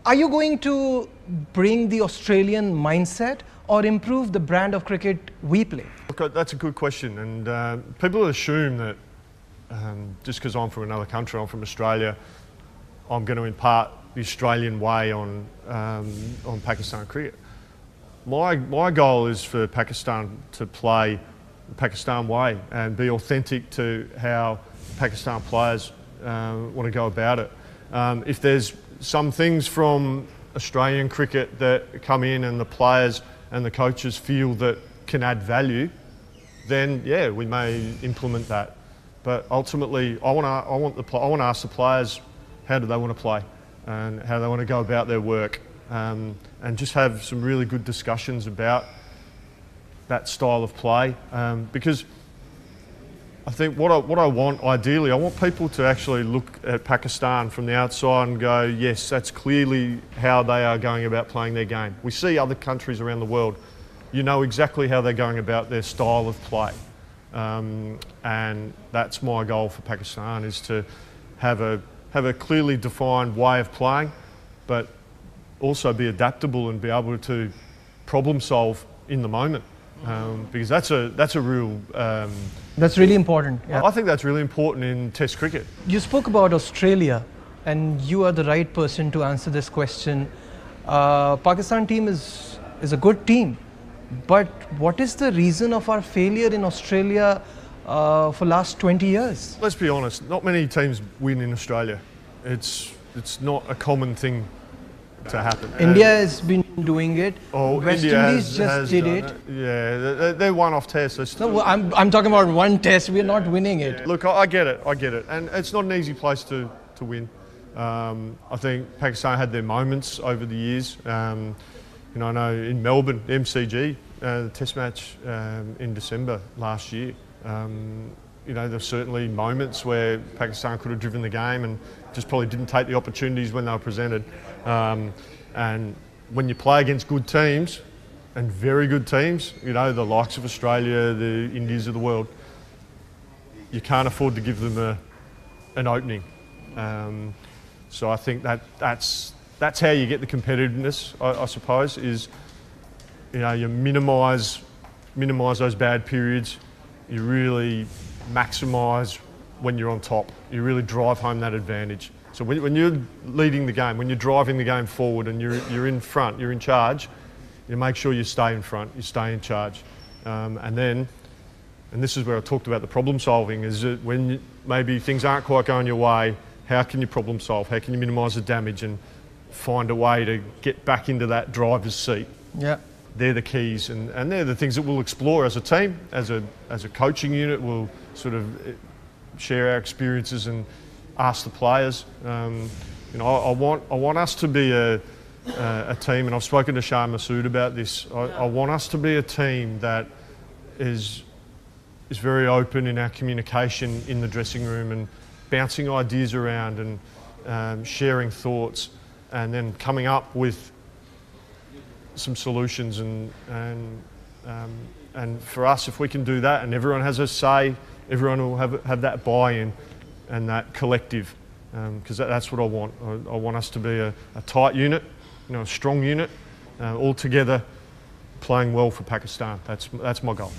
Are you going to bring the Australian mindset or improve the brand of cricket we play? Look, that's a good question, and people assume that just because I'm from another country, I'm from Australia, I'm going to impart the Australian way on Pakistan cricket. My goal is for Pakistan to play the Pakistan way and be authentic to how Pakistan players want to go about it. If there's some things from Australian cricket that come in and the players and the coaches feel that can add value, then yeah, we may implement that. But ultimately, I want to ask the players how do they want to play and how they want to go about their work, and just have some really good discussions about that style of play. Because I think what I want, ideally, I want people to actually look at Pakistan from the outside and go, yes, that's clearly how they are going about playing their game. We see other countries around the world, you know exactly how they're going about their style of play. And that's my goal for Pakistan, is to have a clearly defined way of playing, but also be adaptable and be able to problem solve in the moment. Because that's a real... That's really important. Yeah. I think that's really important in Test cricket. You spoke about Australia, and you are the right person to answer this question. Pakistan team is a good team, but what is the reason of our failure in Australia for last 20 years? Let's be honest, not many teams win in Australia. It's not a common thing to happen. India has been doing it. Oh, West India Indies just did it. Yeah, they're one-off tests. No, I'm talking about one test. We're not winning it. Look, I get it, and it's not an easy place to win. I think Pakistan had their moments over the years. You know, I know in Melbourne, MCG, the Test match in December last year. You know, there's certainly moments where Pakistan could have driven the game and just probably didn't take the opportunities when they were presented. And when you play against good teams, and very good teams, you know, the likes of Australia, the Indias of the world, you can't afford to give them an opening. So I think that's how you get the competitiveness, I suppose, is, you know, you minimise those bad periods, you really maximise when you're on top, you really drive home that advantage. So when you're leading the game, when you're driving the game forward and you're in front, you're in charge, you make sure you stay in front, you stay in charge. And this is where I talked about the problem solving, is that when maybe things aren't quite going your way, how can you problem solve? How can you minimise the damage and find a way to get back into that driver's seat? Yeah. They're the keys, and they're the things that we'll explore as a team, as a coaching unit. We'll sort of share our experiences and ask the players. You know, I want us to be a team, and I've spoken to Shah Massoud about this. I want us to be a team that is very open in our communication in the dressing room and bouncing ideas around and sharing thoughts, and then coming up with some solutions. And for us, if we can do that, and everyone has a say, everyone will have that buy-in and that collective, because that's what I want. I want us to be a tight unit, you know, a strong unit, all together, playing well for Pakistan. That's my goal.